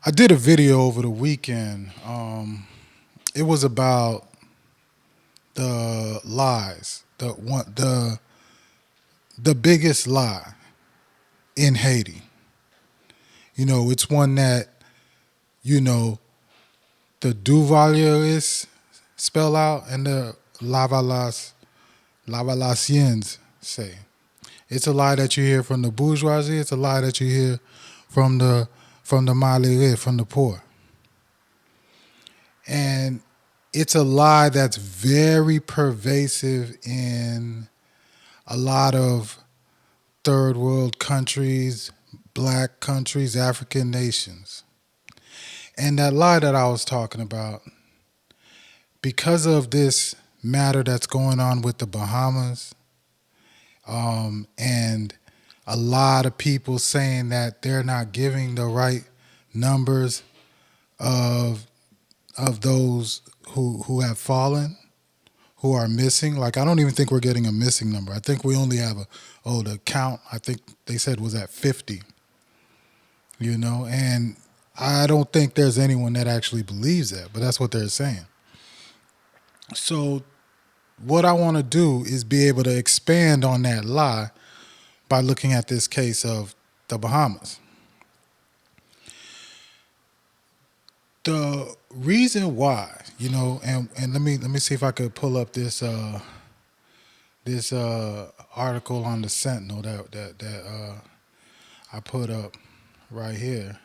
I did a video over the weekend. It was about the lies, the biggest lie in Haiti. It's one that you know the Duvaliers spell out and the Lavalasiens say. It's a lie that you hear from the bourgeoisie. It's a lie that you hear from the malheureux, from the poor. And it's a lie that's very pervasive in a lot of third world countries, black countries, African nations. And that lie that I was talking about, because of this matter that's going on with the Bahamas, and a lot of people saying that they're not giving the right numbers of those who have fallen, who are missing. Like, I don't even think we're getting a missing number. I think we only have the count, I think they said, was at 50. And I don't think there's anyone that actually believes that, but that's what they're saying. So what I want to do is be able to expand on that lie by looking at this case of the Bahamas. The reason why, and let me see if I could pull up this article on the Sentinel that I put up right here.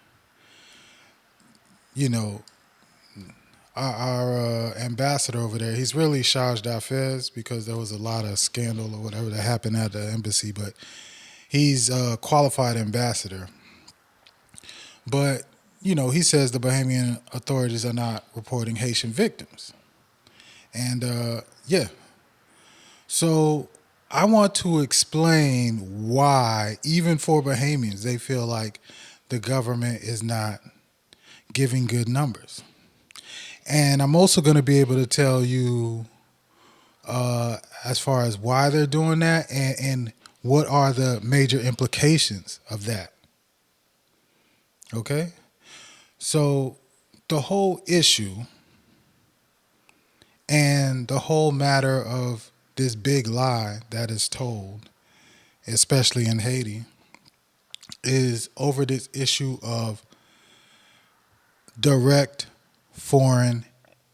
Our ambassador over there, he's really chargé d'affaires because there was a lot of scandal or whatever that happened at the embassy, but he's a qualified ambassador. But, he says the Bahamian authorities are not reporting Haitian victims. And, So I want to explain why, even for Bahamians, they feel like the government is not giving good numbers. And I'm also going to be able to tell you as far as why they're doing that and what are the major implications of that. Okay? So the whole issue and the whole matter of this big lie that is told, especially in Haiti, is over this issue of direct foreign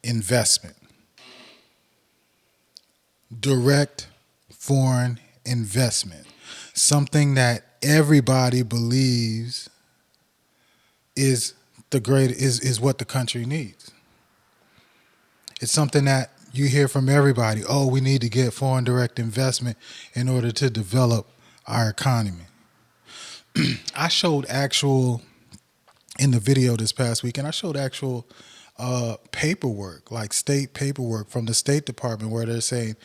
investment. Direct foreign investment. Something that everybody believes is is what the country needs. It's something that you hear from everybody. Oh, we need to get foreign direct investment in order to develop our economy. I showed actual, in the video this past weekend, I showed actual paperwork, like state paperwork from the State Department, where they're saying,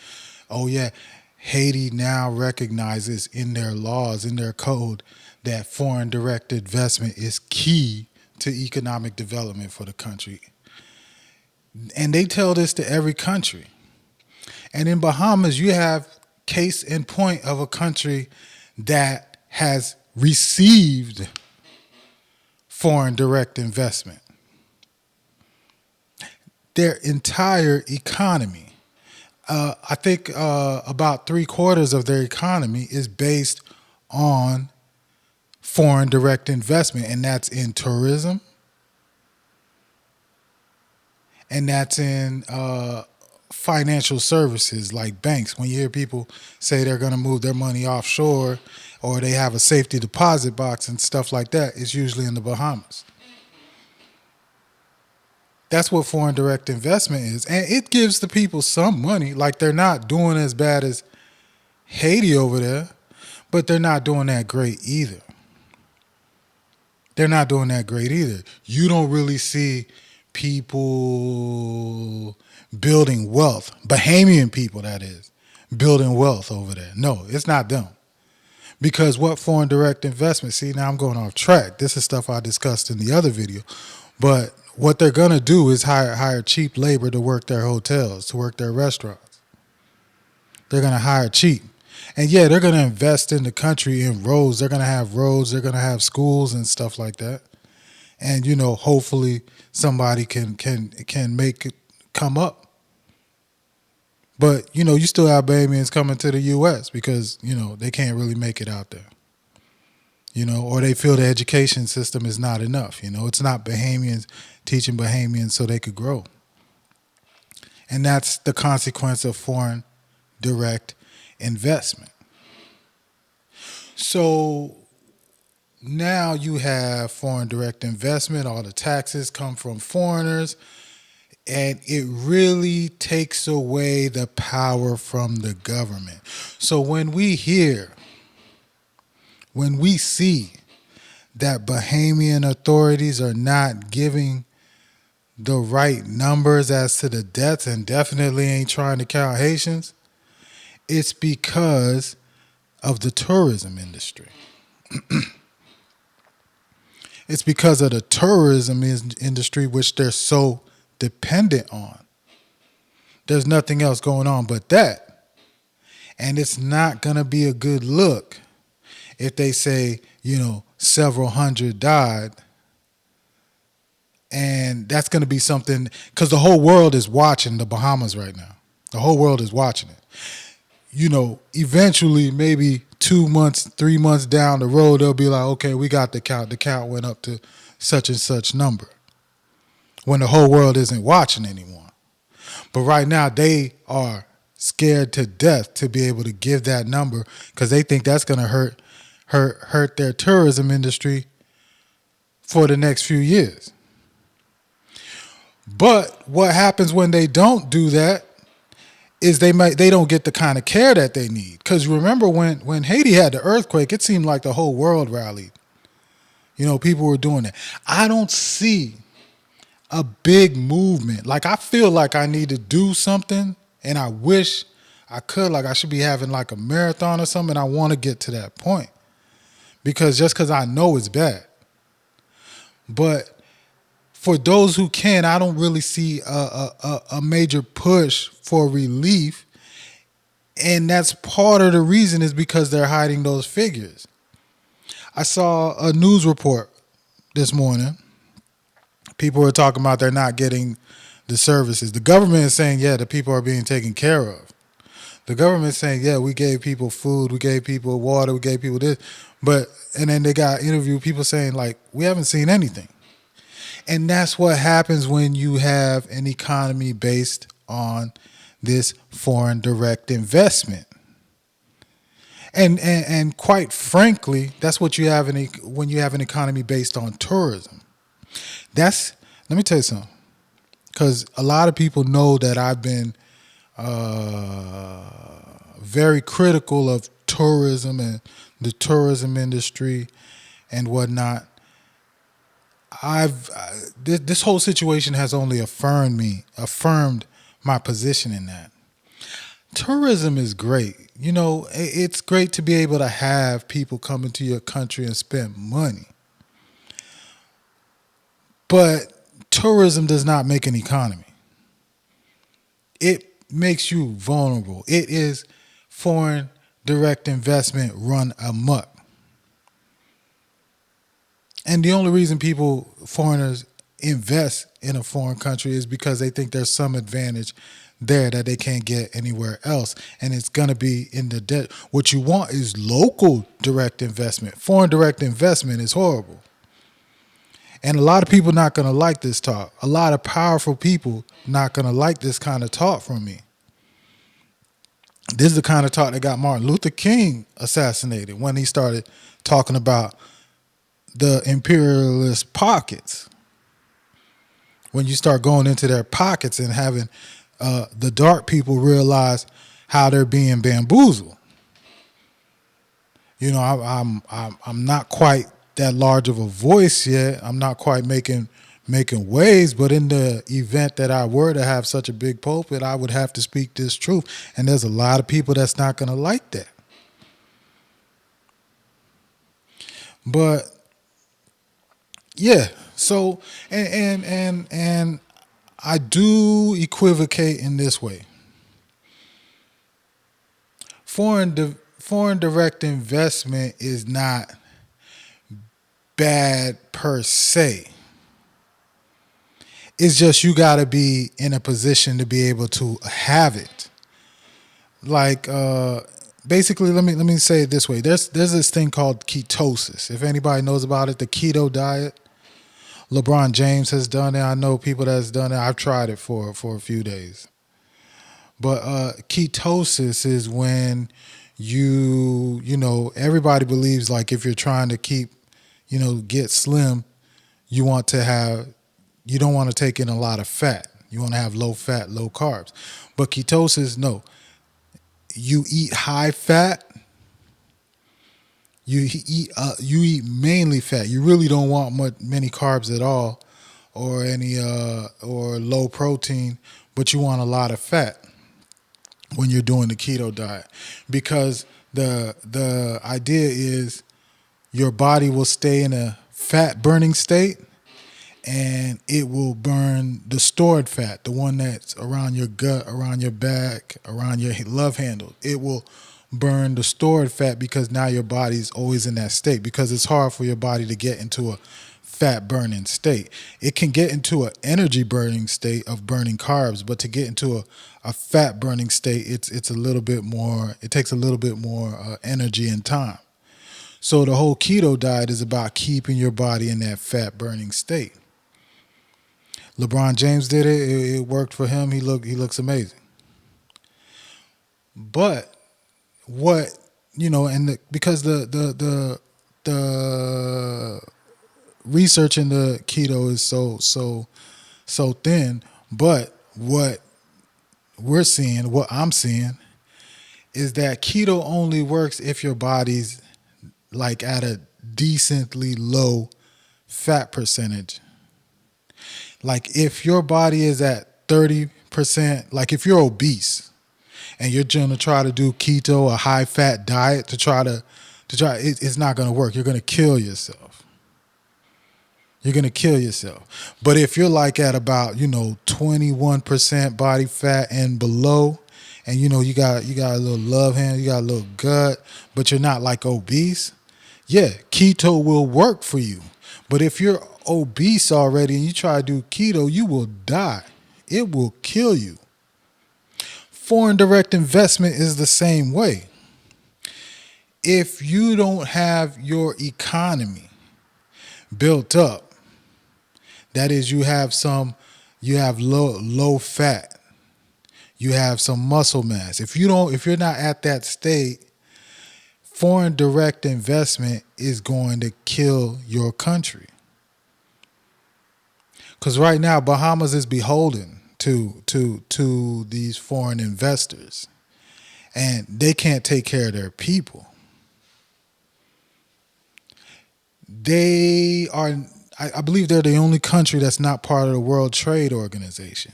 oh yeah, Haiti now recognizes in their laws, in their code, that foreign direct investment is key to economic development for the country. And they tell this to every country. And in Bahamas, you have case in point of a country that has received foreign direct investment. Their entire economy, I think about 3/4 of their economy is based on foreign direct investment, and that's in tourism, and that's in financial services like banks. When you hear people say they're going to move their money offshore or they have a safety deposit box and stuff like that, it's usually in the Bahamas. That's what foreign direct investment is. And it gives the people some money. Like, they're not doing as bad as Haiti over there, but they're not doing that great either. They're not doing that great either. You don't really see people building wealth, Bahamian people, that is, building wealth over there. No, it's not them. Because what foreign direct investment, see, now I'm going off track. This is stuff I discussed in the other video. But what they're going to do is hire cheap labor to work their hotels, to work their restaurants. They're going to hire cheap. And yeah, they're going to invest in the country in roads. They're going to have roads. They're going to have schools and stuff like that. and hopefully somebody can make it come up. But you still have Bahamians coming to the U.S. because they can't really make it out there. Or they feel the education system is not enough. It's not Bahamians teaching Bahamians so they could grow. And that's the consequence of foreign direct investment. So now you have foreign direct investment, all the taxes come from foreigners, and it really takes away the power from the government. So when we see that Bahamian authorities are not giving the right numbers as to the deaths and definitely ain't trying to count Haitians, it's because of the tourism industry. It's because of the tourism industry, which they're so dependent on. There's nothing else going on but that. And it's not going to be a good look if they say, several hundred died. And that's going to be something, because the whole world is watching the Bahamas right now. The whole world is watching it. Eventually, maybe 2 months, 3 months down the road, they'll be like, okay, we got the count. The count went up to such and such number. When the whole world isn't watching anymore. But right now, they are scared to death to be able to give that number because they think that's going to hurt their tourism industry for the next few years. But what happens when they don't do that is they don't get the kind of care that they need. Because remember when Haiti had the earthquake, it seemed like the whole world rallied. People were doing that. I don't see a big movement. Like, I feel like I need to do something, and I wish I could. Like, I should be having like a marathon or something. I want to get to that point because I know it's bad. But for those who can, I don't really see a major push for relief. And that's part of the reason is because they're hiding those figures. I saw a news report this morning. People are talking about they're not getting the services. The government is saying, yeah, the people are being taken care of. The government is saying, yeah, we gave people food, we gave people water, we gave people this. And then they got interviewed people saying, like, we haven't seen anything. And that's what happens when you have an economy based on this foreign direct investment. And quite frankly, that's what you have when you have an economy based on tourism. Let me tell you something, because a lot of people know that I've been very critical of tourism and the tourism industry and whatnot. This whole situation has only affirmed my position in that. Tourism is great. It's great to be able to have people come into your country and spend money. But tourism does not make an economy. It makes you vulnerable. It is foreign direct investment run amok. And the only reason foreigners invest in a foreign country is because they think there's some advantage there that they can't get anywhere else. And it's going to be in the debt. What you want is local direct investment. Foreign direct investment is horrible. And a lot of people not going to like this talk. A lot of powerful people not going to like this kind of talk from me. This is the kind of talk that got Martin Luther King assassinated when he started talking about the imperialist pockets. When you start going into their pockets and having the dark people realize how they're being bamboozled. I'm not quite that large of a voice yet. I'm not quite making waves, but in the event that I were to have such a big pulpit, I would have to speak this truth. And there's a lot of people that's not going to like that. But yeah, so and I do equivocate in this way. Foreign direct investment is not bad per se. It's just you got to be in a position to be able to have it. Like basically, let me say it this way. There's this thing called ketosis. If anybody knows about it, the keto diet. LeBron James has done it. I know people that's done it. I've tried it for a few days. But ketosis is when everybody believes like if you're trying to keep, get slim, you want to have you don't want to take in a lot of fat. You want to have low fat, low carbs. But ketosis, no. You eat high fat. You eat mainly fat. You really don't want many carbs at all, or any or low protein, but you want a lot of fat when you're doing the keto diet, because the idea is your body will stay in a fat burning state, and it will burn the stored fat, the one that's around your gut, around your back, around your love handle. It will burn the stored fat because now your body's always in that state, because it's hard for your body to get into a fat burning state. It can get into an energy burning state of burning carbs, but to get into a fat burning state, it's a little bit more, it takes a little bit more energy and time. So the whole keto diet is about keeping your body in that fat burning state. LeBron James did it. It worked for him. He looks amazing. But what because the research in the keto is so thin. But what I'm seeing, is that keto only works if your body's like at a decently low fat percentage. Like if your body is at 30%, like if you're obese and you're going to try to do keto, a high fat diet it's not going to work. You're going to kill yourself. You're going to kill yourself. But if you're like at about, 21% body fat and below, and you got a little love hand, you got a little gut, but you're not like obese, yeah, keto will work for you. But if you're obese already and you try to do keto, you will die. It will kill you. Foreign direct investment is the same way. If you don't have your economy built up, that is, you have low fat, you have some muscle mass. If you're not at that state, foreign direct investment is going to kill your country. Because right now, Bahamas is beholden to these foreign investors, and they can't take care of their people. They are, I believe, they're the only country that's not part of the World Trade Organization,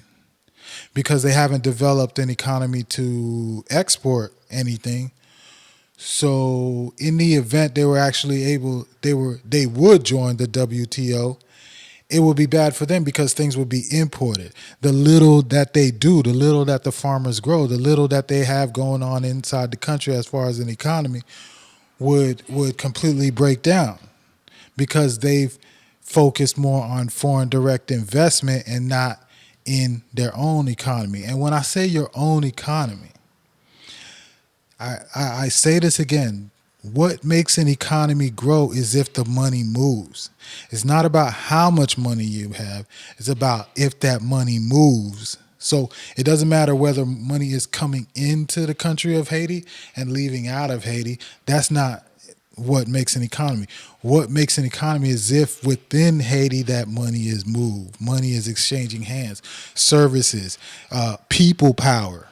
because they haven't developed an economy to export anything. So in the event they were actually they would join the WTO, it would be bad for them because things would be imported. The little that they do, the little that the farmers grow, the little that they have going on inside the country as far as an economy would completely break down, because they've focused more on foreign direct investment and not in their own economy. And when I say your own economy, I say this again. What makes an economy grow is if the money moves. It's not about how much money you have. It's about if that money moves. So it doesn't matter whether money is coming into the country of Haiti and leaving out of Haiti. That's not what makes an economy. What makes an economy is if within Haiti that money is moved. Money is exchanging hands, services, people power,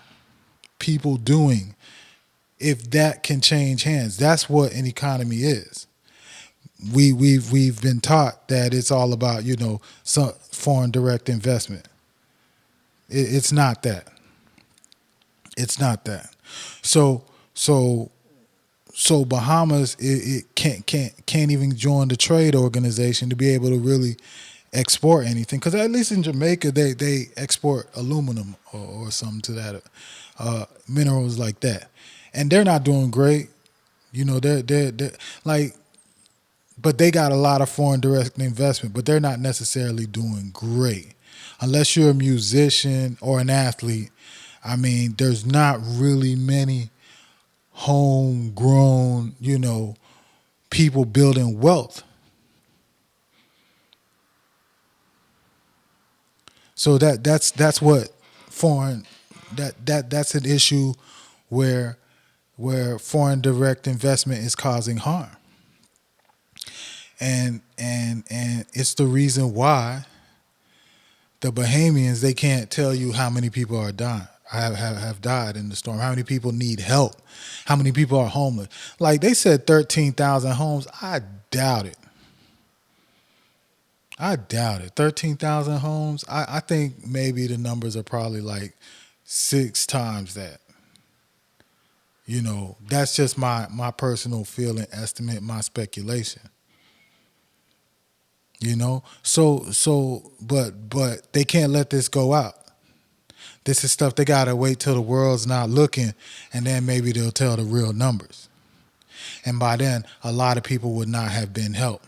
people doing. If that can change hands, that's what an economy is. We've been taught that it's all about some foreign direct investment. It's not that. It's not that. So Bahamas it can't even join the trade organization to be able to really export anything, because at least in Jamaica they export aluminum or something to that, minerals like that. And they're not doing great, they're like, but they got a lot of foreign direct investment, but they're not necessarily doing great. Unless you're a musician or an athlete, I mean, there's not really many homegrown, people building wealth. So that's what foreign that's an issue where foreign direct investment is causing harm. And it's the reason why the Bahamians, they can't tell you how many people are dying. Have died in the storm. How many people need help? How many people are homeless? Like they said, 13,000 homes. I doubt it. I doubt it. 13,000 homes. I think maybe the numbers are probably like 6 times that. That's just my personal feeling, estimate, my speculation. But they can't let this go out. This is stuff they gotta wait till the world's not looking, and then maybe they'll tell the real numbers. And by then, a lot of people would not have been helped.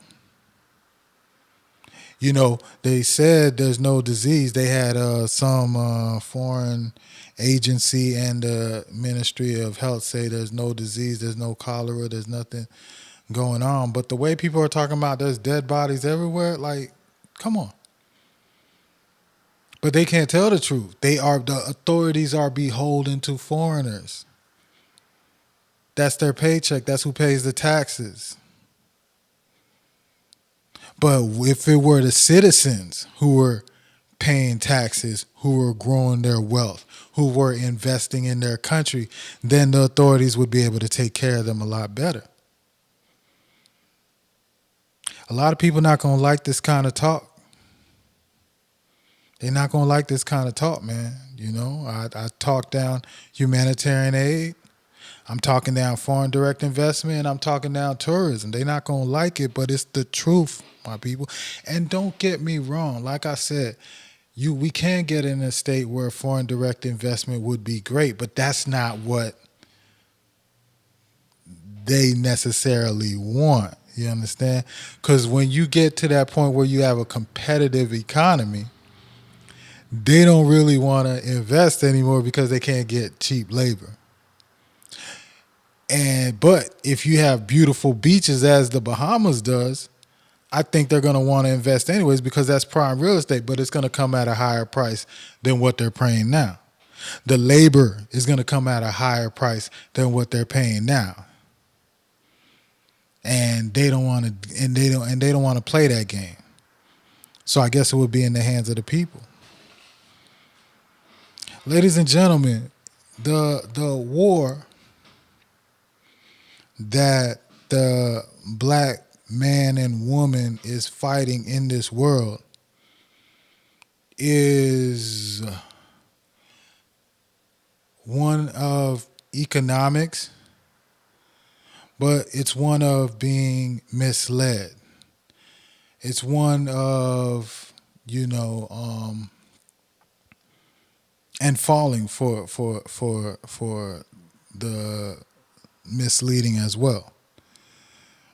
They said there's no disease. They had some foreign agency and the Ministry of Health say there's no disease, there's no cholera, there's nothing going on. But the way people are talking about there's dead bodies everywhere, like, come on. But they can't tell the truth. The authorities are beholden to foreigners. That's their paycheck. That's who pays the taxes. But if it were the citizens who were paying taxes, who were growing their wealth, who were investing in their country, then the authorities would be able to take care of them a lot better. A lot of people not going to like this kind of talk. They're not going to like this kind of talk, man. I talk down humanitarian aid. I'm talking down foreign direct investment, and I'm talking down tourism. They're not going to like it, but it's the truth, my people. And don't get me wrong. Like I said, we can get in a state where foreign direct investment would be great, but that's not what they necessarily want. You understand? Because when you get to that point where you have a competitive economy, they don't really want to invest anymore because they can't get cheap labor. But if you have beautiful beaches as the Bahamas does, I think they're going to want to invest anyways because that's prime real estate, but it's going to come at a higher price than what they're paying now. The labor is going to come at a higher price than what they're paying now. And they don't want to play that game. So I guess it would be in the hands of the people. Ladies and gentlemen, the war that the black man and woman is fighting in this world is one of economics, but it's one of being misled. It's one of, and falling for the misleading as well.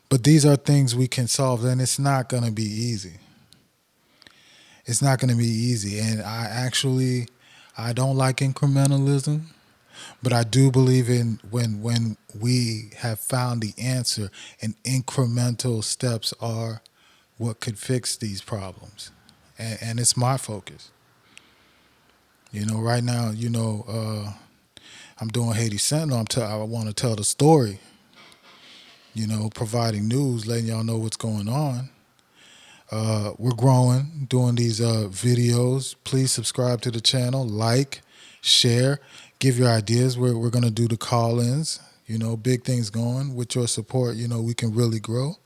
But these are things we can solve, and it's not going to be easy. It's not going to be easy. And I don't like incrementalism, but I do believe in when we have found the answer, and incremental steps are what could fix these problems. And it's my focus. Right now, I'm doing Haiti Sentinel. I want to tell the story, providing news, letting y'all know what's going on. We're growing, doing these videos. Please subscribe to the channel, like, share, give your ideas. We're going to do the call-ins, big things going. With your support, we can really grow.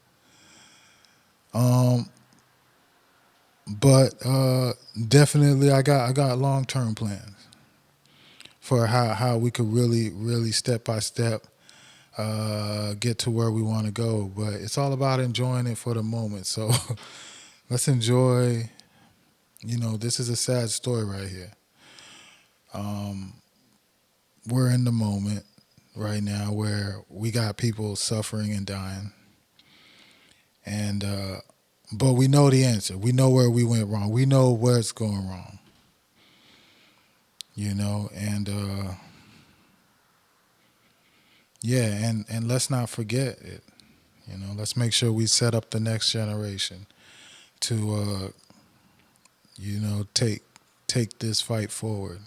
But definitely I got long-term plans for how we could really step by step get to where we want to go. But it's all about enjoying it for the moment. So let's enjoy. This is a sad story right here. We're in the moment right now where we got people suffering and dying. And but we know the answer. We know where we went wrong. We know where it's going wrong. And yeah, and let's not forget it. Let's make sure we set up the next generation to take this fight forward.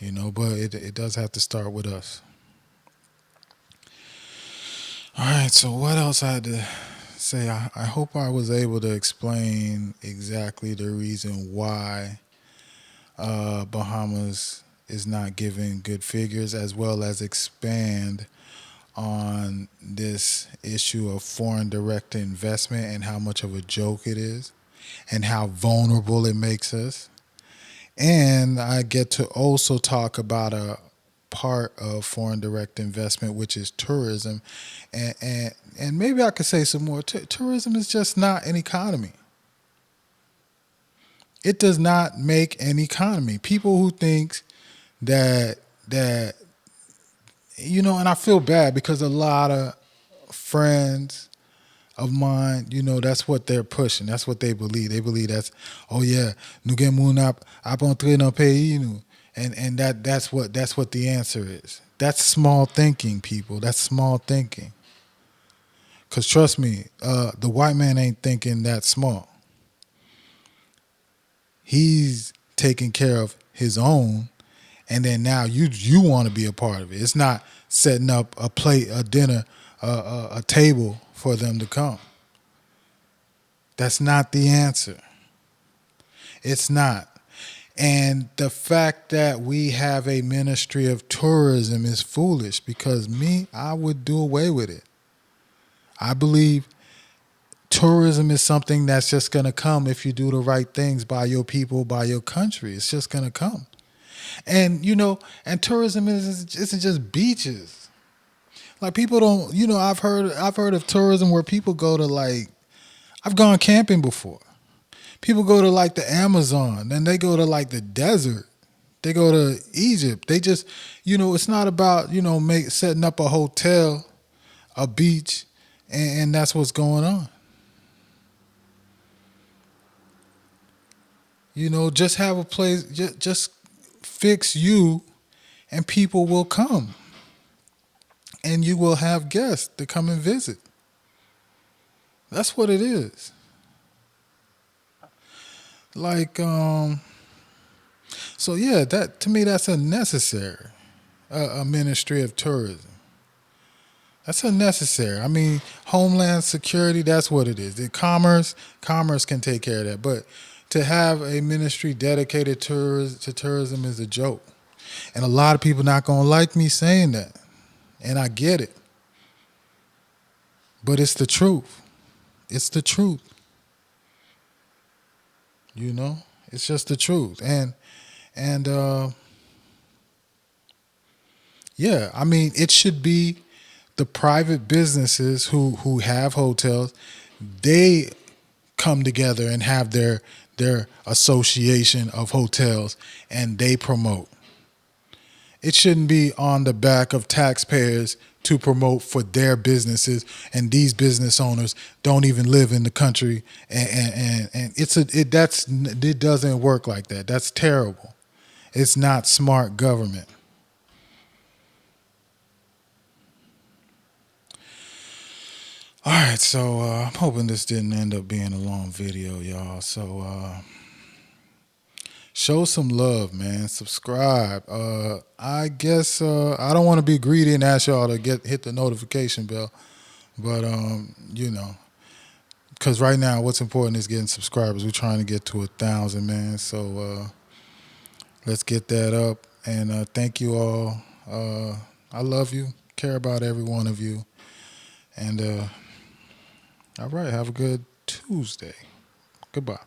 But it does have to start with us. All right, so what else I had to say? I hope I was able to explain exactly the reason why Bahamas is not giving good figures, as well as expand on this issue of foreign direct investment and how much of a joke it is and how vulnerable it makes us. And I get to also talk about a part of foreign direct investment, which is tourism. And maybe I could say some more. Tourism is just not an economy. It does not make an economy. People who think that and I feel bad because a lot of friends of mine, that's what they're pushing. That's what they believe. They believe that's, oh yeah, nous gen moun ap entre nan pays nou. And that's what the answer is. That's small thinking, people. That's small thinking. Cause trust me, the white man ain't thinking that small. He's taking care of his own, and then now you want to be a part of it. It's not setting up a plate, a dinner, a table for them to come. That's not the answer. It's not. And the fact that we have a ministry of tourism is foolish because I would do away with it. I believe tourism is something that's just going to come if you do the right things by your people, by your country. It's just going to come. And, and tourism isn't just beaches. Like people don't, I've heard of tourism where people go to I've gone camping before. People go to the Amazon, then they go to the desert. They go to Egypt. They just, it's not about, setting up a hotel, a beach, and that's what's going on. Just have a place, just fix you and people will come. And you will have guests to come and visit. That's what it is. So yeah, that to me that's unnecessary. A ministry of tourism. That's unnecessary. I mean, homeland security, that's what it is. Commerce can take care of that. But to have a ministry dedicated to tourism is a joke. And a lot of people not going to like me saying that. And I get it. But it's the truth. It's the truth. It's just the truth. And yeah, I mean, it should be the private businesses who have hotels. They come together and have their association of hotels and they promote. It shouldn't be on the back of taxpayers to promote for their businesses, and these business owners don't even live in the country, and it doesn't work like that. That's terrible. It's not smart government. All right, so I'm hoping this didn't end up being a long video, y'all. So show some love, man. Subscribe. I guess I don't want to be greedy and ask y'all to hit the notification bell, but because right now what's important is getting subscribers. We're trying to get to 1,000, man. So let's get that up. And thank you all. I love you. Care about every one of you. And all right, have a good Tuesday. Goodbye.